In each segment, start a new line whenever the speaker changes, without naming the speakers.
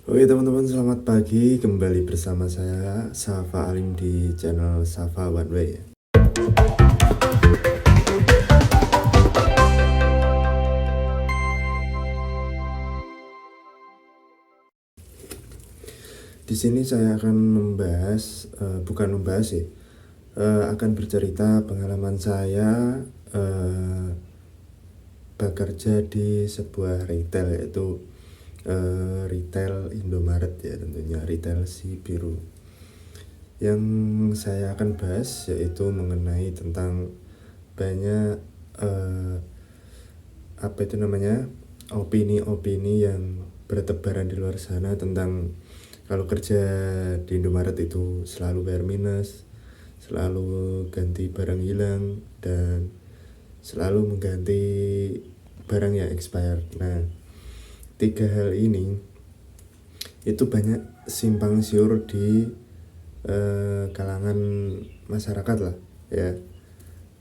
Oke teman-teman, selamat pagi. Kembali bersama saya Safa Alim di channel Safa One Way. Di sini saya akan akan bercerita pengalaman saya bekerja di sebuah retail, yaitu retail Indomaret ya, tentunya retail si biru. Yang saya akan bahas yaitu mengenai tentang banyak opini-opini yang bertebaran di luar sana tentang kalau kerja di Indomaret itu selalu bayar minus, selalu ganti barang hilang, dan selalu mengganti barang yang expired. Nah, tiga hal ini itu banyak simpang siur di kalangan masyarakat lah ya,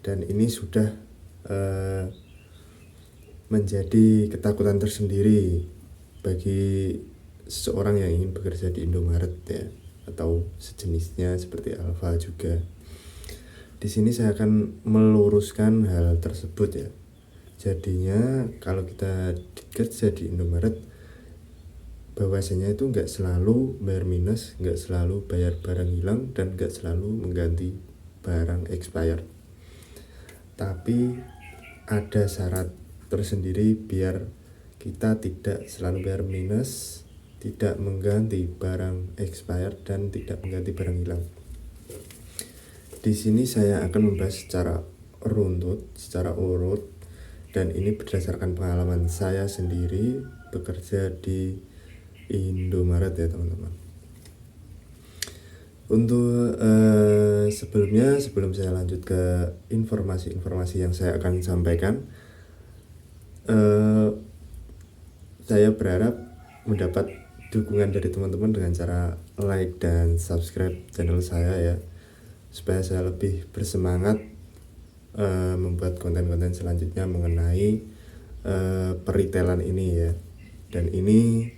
dan ini sudah menjadi ketakutan tersendiri bagi seseorang yang ingin bekerja di Indomaret ya, atau sejenisnya seperti Alfa juga. Di sini saya akan meluruskan hal tersebut ya. Jadinya kalau kita kerja di Indomaret, bahwasanya itu nggak selalu bayar minus, nggak selalu bayar barang hilang, dan nggak selalu mengganti barang expired. Tapi ada syarat tersendiri biar kita tidak selalu bayar minus, tidak mengganti barang expired, dan tidak mengganti barang hilang. Di sini saya akan membahas secara runtut, secara urut, dan ini berdasarkan pengalaman saya sendiri bekerja di Indomaret ya teman-teman. Untuk sebelum saya lanjut ke informasi-informasi yang saya akan sampaikan, saya berharap mendapat dukungan dari teman-teman dengan cara like dan subscribe channel saya ya, supaya saya lebih bersemangat membuat konten-konten selanjutnya mengenai peritailan ini ya. Dan ini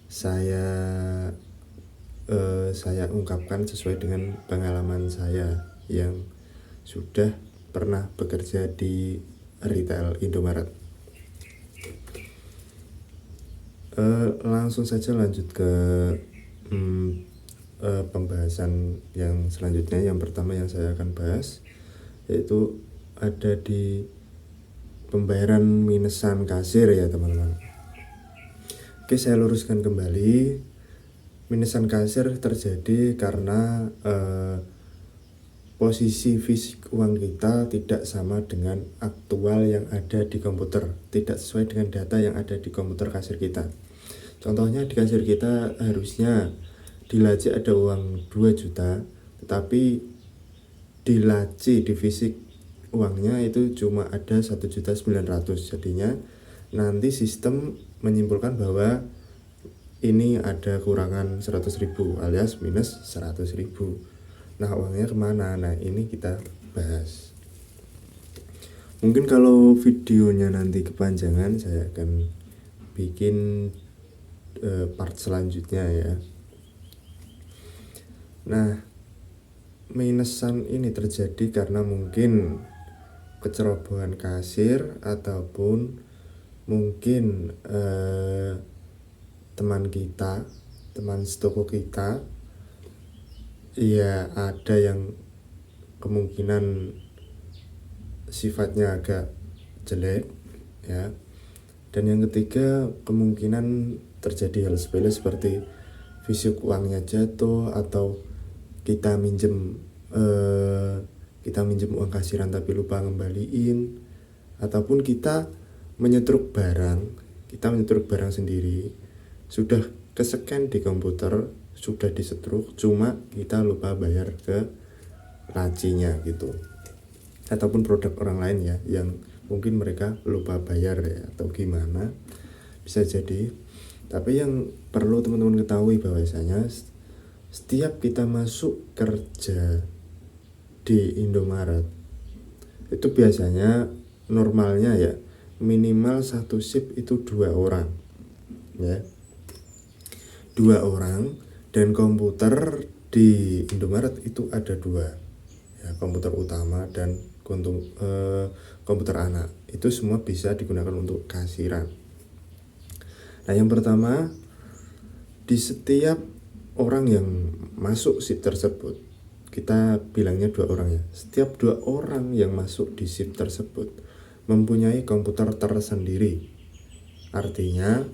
saya ungkapkan sesuai dengan pengalaman saya yang sudah pernah bekerja di retail Indomaret. Langsung saja lanjut ke pembahasan yang selanjutnya. Yang pertama yang saya akan bahas yaitu ada di pembayaran minusan kasir ya teman-teman. Oke, saya luruskan kembali. Minusan kasir terjadi karena posisi fisik uang kita tidak sama dengan aktual yang ada di komputer, tidak sesuai dengan data yang ada di komputer kasir kita. Contohnya di kasir kita harusnya di laci ada uang 2 juta, tetapi di laci, di fisik uangnya itu cuma ada 1.900.000. Jadinya nanti sistem menyimpulkan bahwa ini ada kurangan 100.000 alias minus 100.000. Nah, uangnya kemana? Nah, ini kita bahas. Mungkin kalau videonya nanti kepanjangan, saya akan bikin part selanjutnya ya. Nah, minusan ini terjadi karena mungkin kecerobohan kasir, ataupun mungkin teman stoko kita ya, ada yang kemungkinan sifatnya agak jelek ya. Dan yang ketiga, kemungkinan terjadi hal sepele seperti fisik uangnya jatuh, atau kita minjem uang kasiran tapi lupa ngembaliin, ataupun kita menyetruk barang sendiri, sudah kescan di komputer, sudah disetruk, cuma kita lupa bayar ke lacinya gitu. Ataupun produk orang lain ya, yang mungkin mereka lupa bayar ya, atau gimana, bisa jadi. Tapi yang perlu teman-teman ketahui bahwasanya setiap kita masuk kerja di Indomaret itu biasanya normalnya ya minimal satu shift itu 2 orang ya. 2 orang, dan komputer di Indomaret itu ada 2 ya, komputer utama dan komputer anak. Itu semua bisa digunakan untuk kasiran. Nah, yang pertama, di setiap orang yang masuk shift tersebut, kita bilangnya 2 orang ya, setiap 2 orang yang masuk di shift tersebut mempunyai komputer tersendiri. Artinya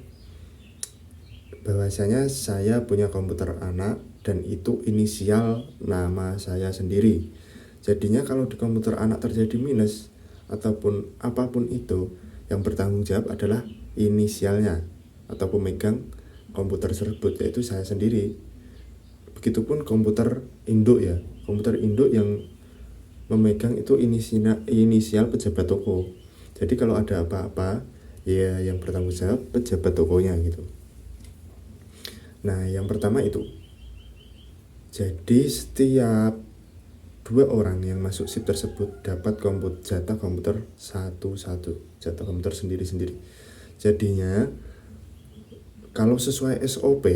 bahwasanya saya punya komputer anak dan itu inisial nama saya sendiri. Jadinya kalau di komputer anak terjadi minus ataupun apapun itu, yang bertanggung jawab adalah inisialnya atau pemegang komputer tersebut, yaitu saya sendiri. Begitupun komputer induk ya, komputer induk yang memegang itu inisial pejabat toko. Jadi kalau ada apa-apa ya yang bertanggung jawab pejabat tokonya gitu. Nah, yang pertama itu. Jadi setiap 2 orang yang masuk shift tersebut dapat jatah komputer satu-satu, jatah komputer sendiri-sendiri. Jadinya kalau sesuai SOP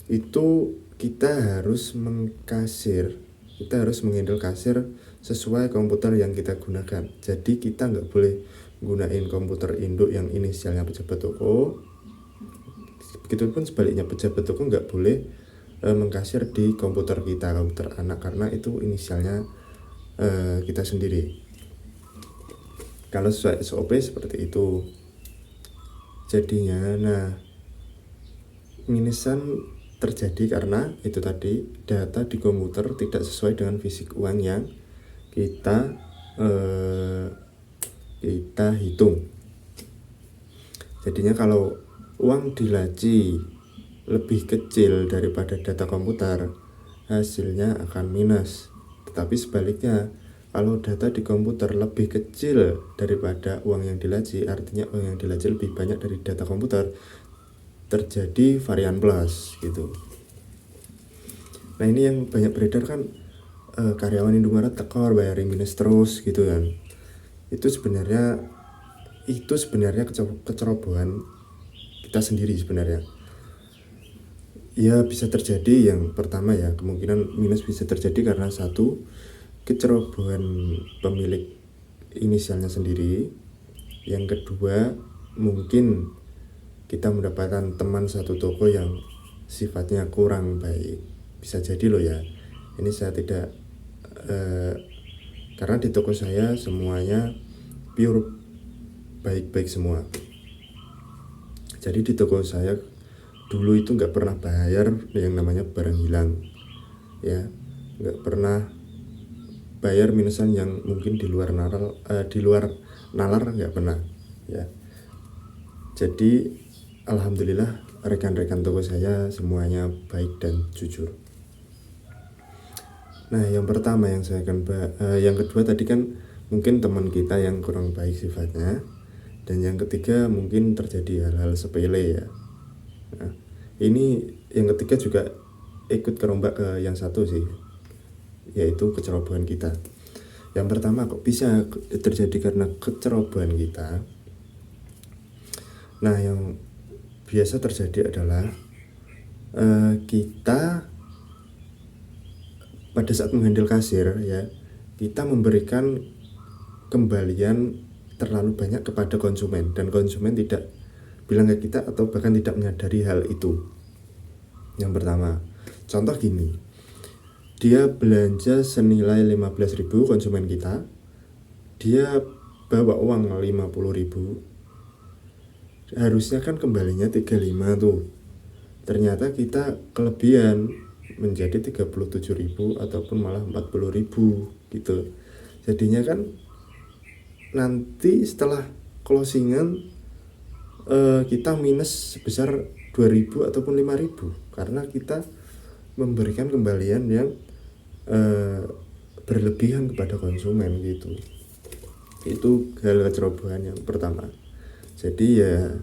itu kita harus menghandle kasir sesuai komputer yang kita gunakan. Jadi kita nggak boleh gunain komputer induk yang inisialnya pejabat toko. Begitupun sebaliknya, pejabat toko nggak boleh mengkasir di komputer kita, komputer anak, karena itu inisialnya kita sendiri. Kalau sesuai SOP seperti itu. Jadinya, nah, minusan terjadi karena itu tadi, data di komputer tidak sesuai dengan fisik uang yang kita hitung. Jadinya kalau uang di laci lebih kecil daripada data komputer, hasilnya akan minus. Tetapi sebaliknya, kalau data di komputer lebih kecil daripada uang yang di laci, artinya uang yang di laci lebih banyak dari data komputer, terjadi varian plus gitu. Nah, ini yang banyak beredar kan, karyawan Indomaret tekor bayarin minus terus gitu kan. Itu sebenarnya kecerobohan kita sendiri sebenarnya. Ya, bisa terjadi, yang pertama ya, kemungkinan minus bisa terjadi karena satu, kecerobohan pemilik inisialnya sendiri. Yang kedua, mungkin kita mendapatkan teman satu toko yang sifatnya kurang baik. Bisa jadi loh ya, ini saya tidak karena di toko saya semuanya pure baik-baik semua. Jadi di toko saya dulu itu nggak pernah bayar yang namanya barang hilang ya, nggak pernah bayar minusan yang mungkin di luar nalar nggak pernah ya. Jadi alhamdulillah rekan-rekan toko saya semuanya baik dan jujur. Nah, yang pertama yang saya akan yang kedua tadi kan mungkin teman kita yang kurang baik sifatnya, dan yang ketiga mungkin terjadi hal-hal sepele ya. Nah, ini yang ketiga juga ikut kerombak ke yang satu sih, yaitu kecerobohan kita. Yang pertama, kok bisa terjadi karena kecerobohan kita? Nah, yang biasa terjadi adalah kita pada saat menghandle kasir ya, kita memberikan kembalian terlalu banyak kepada konsumen, dan konsumen tidak bilang ke kita atau bahkan tidak menyadari hal itu. Yang pertama, contoh gini, dia belanja senilai 15.000, konsumen kita, dia bawa uang 50.000, harusnya kan kembalinya 35 tuh, ternyata kita kelebihan menjadi 37.000 ataupun malah 40.000 gitu. Jadinya kan nanti setelah closingan kita minus sebesar 2.000 ataupun 5.000 karena kita memberikan kembalian yang berlebihan kepada konsumen gitu. Itu hal kecerobohan yang pertama. Jadi ya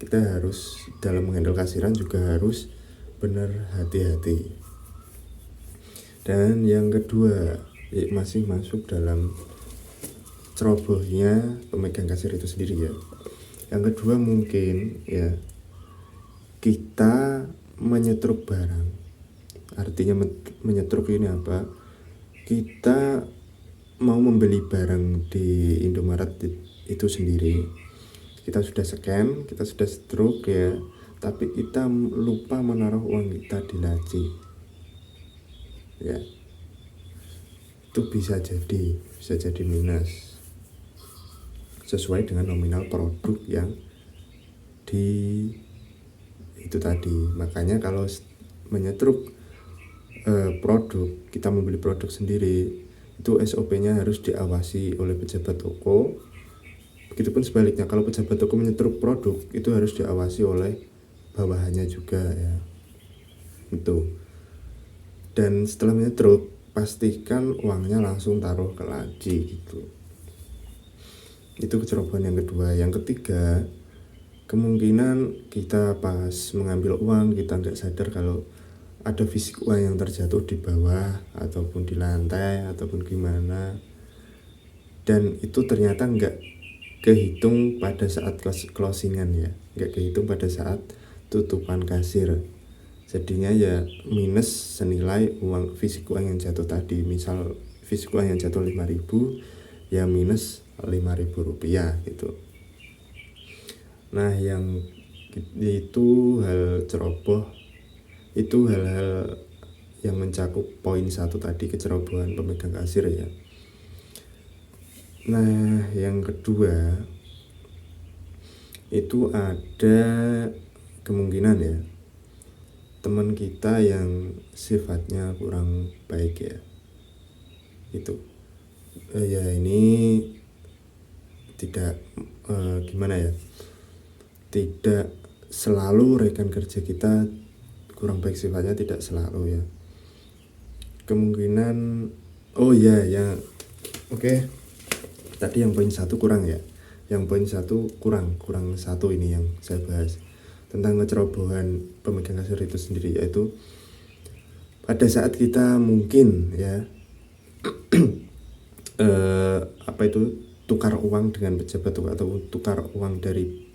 kita harus dalam menghandle kasiran juga harus benar hati-hati. Dan yang kedua, masih masuk dalam cerobohnya pemegang kasir itu sendiri ya. Yang kedua mungkin ya, kita menyetruk barang. Artinya menyetruk ini apa? Kita mau membeli barang di Indomaret itu sendiri, kita sudah scan, kita sudah setruk ya, tapi kita lupa menaruh uang kita di laci ya, itu bisa jadi minus sesuai dengan nominal produk yang di itu tadi. Makanya kalau menyetruk produk, kita membeli produk sendiri, itu SOP-nya harus diawasi oleh pejabat toko. Begitupun sebaliknya, kalau pejabat toko menyetruk produk, itu harus diawasi oleh bawahannya juga ya. Itu. Dan setelah menyetruk, pastikan uangnya langsung taruh ke laci gitu. Itu kecerobohan yang kedua. Yang ketiga, kemungkinan kita pas mengambil uang, kita nggak sadar kalau ada fisik uang yang terjatuh di bawah ataupun di lantai ataupun gimana, dan itu ternyata nggak kehitung pada saat closingan ya, nggak kehitung pada saat tutupan kasir, jadinya ya minus senilai uang fisik uang yang jatuh tadi. Misal fisik uang yang jatuh 5.000 ya minus 5.000 rupiah gitu. Nah yang itu hal ceroboh, itu hal-hal yang mencakup poin 1 tadi, kecerobohan pemegang kasir ya. Nah yang kedua itu ada kemungkinan ya, teman kita yang sifatnya kurang baik ya, itu ya ini tidak gimana ya, tidak selalu rekan kerja kita kurang baik sifatnya, tidak selalu ya. Kemungkinan oke. Tadi yang poin 1 kurang ya. Yang poin 1 kurang 1 ini yang saya bahas tentang kecerobohan pemegang kasir itu sendiri, yaitu pada saat kita mungkin ya tukar uang dengan pejabat atau tukar uang dari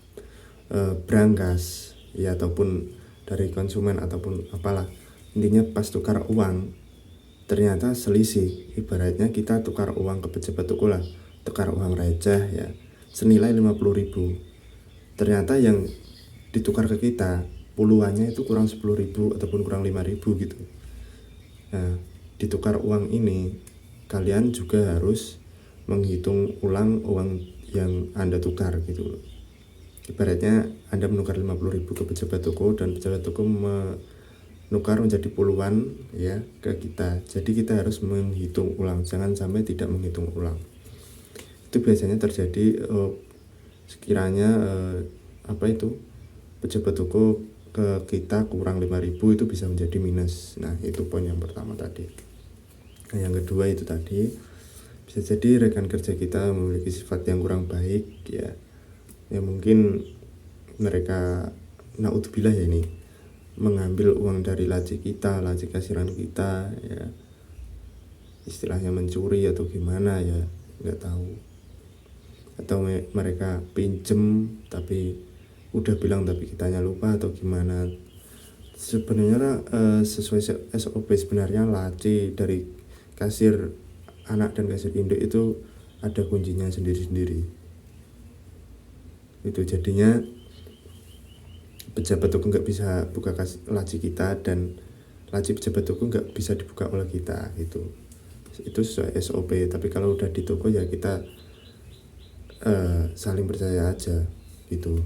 brankas ya, ataupun dari konsumen ataupun apalah, intinya pas tukar uang ternyata selisih. Ibaratnya kita tukar uang ke pejabat toko lah, tukar uang receh ya senilai 50.000, ternyata yang ditukar ke kita puluhannya itu kurang 10.000 ataupun kurang 5.000 gitu. Nah ditukar uang ini kalian juga harus menghitung ulang uang yang Anda tukar gitu loh. Ibaratnya Anda menukar 50.000 ke pejabat toko dan pejabat toko menukar menjadi puluhan ya ke kita. Jadi kita harus menghitung ulang, jangan sampai tidak menghitung ulang. Itu biasanya terjadi sekiranya pejabat toko ke kita kurang 5.000, itu bisa menjadi minus. Nah itu poin yang pertama tadi. Nah yang kedua itu tadi, bisa jadi rekan kerja kita memiliki sifat yang kurang baik ya mungkin mereka naudzubillah ya ini mengambil uang dari laci kita, laci kasiran kita ya, istilahnya mencuri atau gimana ya, nggak tahu. Atau mereka pinjem tapi udah bilang tapi kitanya lupa atau gimana. Sebenarnya sesuai SOP sebenarnya laci dari kasir anak dan kasir induk itu ada kuncinya sendiri-sendiri. Itu jadinya pejabat toko nggak bisa buka laci kita dan laci pejabat toko nggak bisa dibuka oleh kita gitu. Itu sesuai SOP. Tapi kalau udah di toko ya kita saling percaya aja gitu.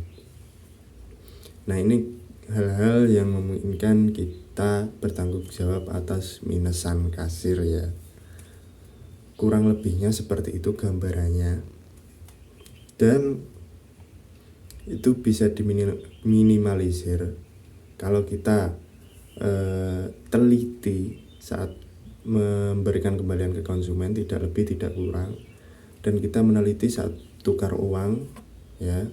Nah ini hal-hal yang memungkinkan kita bertanggung jawab atas minusan kasir ya. Kurang lebihnya seperti itu gambarannya, dan itu bisa diminimalisir kalau kita teliti saat memberikan kembalian ke konsumen, tidak lebih tidak kurang, dan kita meneliti saat tukar uang ya,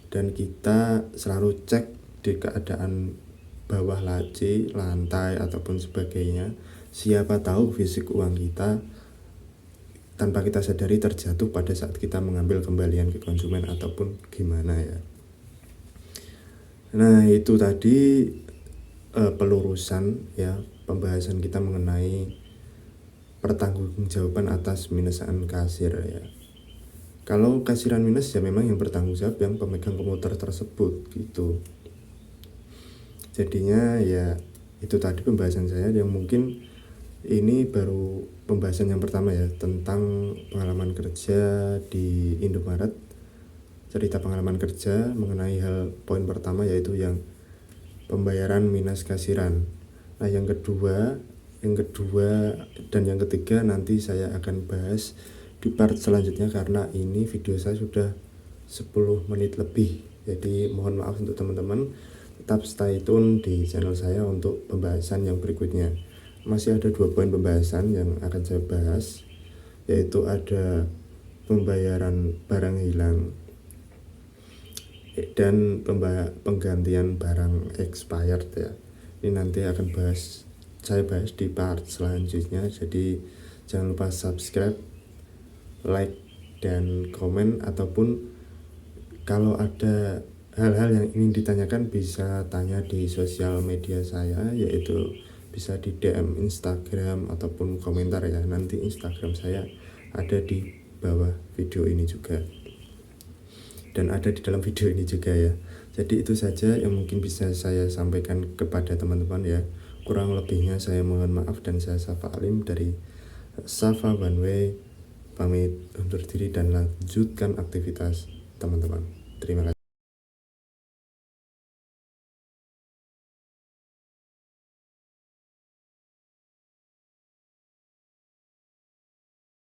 dan kita selalu cek di keadaan bawah laci, lantai ataupun sebagainya. Siapa tahu fisik uang kita tanpa kita sadari terjatuh pada saat kita mengambil kembalian ke konsumen ataupun gimana ya. Nah itu tadi pelurusan ya, pembahasan kita mengenai pertanggungjawaban atas minusan kasir ya. Kalau kasiran minus ya memang yang bertanggung jawab yang pemegang komputer tersebut gitu. Jadinya ya itu tadi pembahasan saya yang mungkin ini baru pembahasan yang pertama ya, tentang pengalaman kerja di Indomaret. Cerita pengalaman kerja mengenai hal poin pertama yaitu yang pembayaran minus kasiran. Nah yang kedua dan yang ketiga nanti saya akan bahas di part selanjutnya karena ini video saya sudah 10 menit lebih. Jadi mohon maaf untuk teman-teman, tetap stay tune di channel saya untuk pembahasan yang berikutnya. Masih ada 2 poin pembahasan yang akan saya bahas, yaitu ada pembayaran barang hilang dan penggantian barang expired ya. Ini nanti akan saya bahas di part selanjutnya. Jadi jangan lupa subscribe, like, dan komen, ataupun kalau ada hal-hal yang ingin ditanyakan bisa tanya di sosial media saya, yaitu bisa di DM Instagram ataupun komentar ya. Nanti Instagram saya ada di bawah video ini juga dan ada di dalam video ini juga ya. Jadi itu saja yang mungkin bisa saya sampaikan kepada teman-teman ya. Kurang lebihnya saya mohon maaf dan saya Safa Alim dari Safa One Way pamit undur diri dan lanjutkan aktivitas teman-teman. Terima kasih.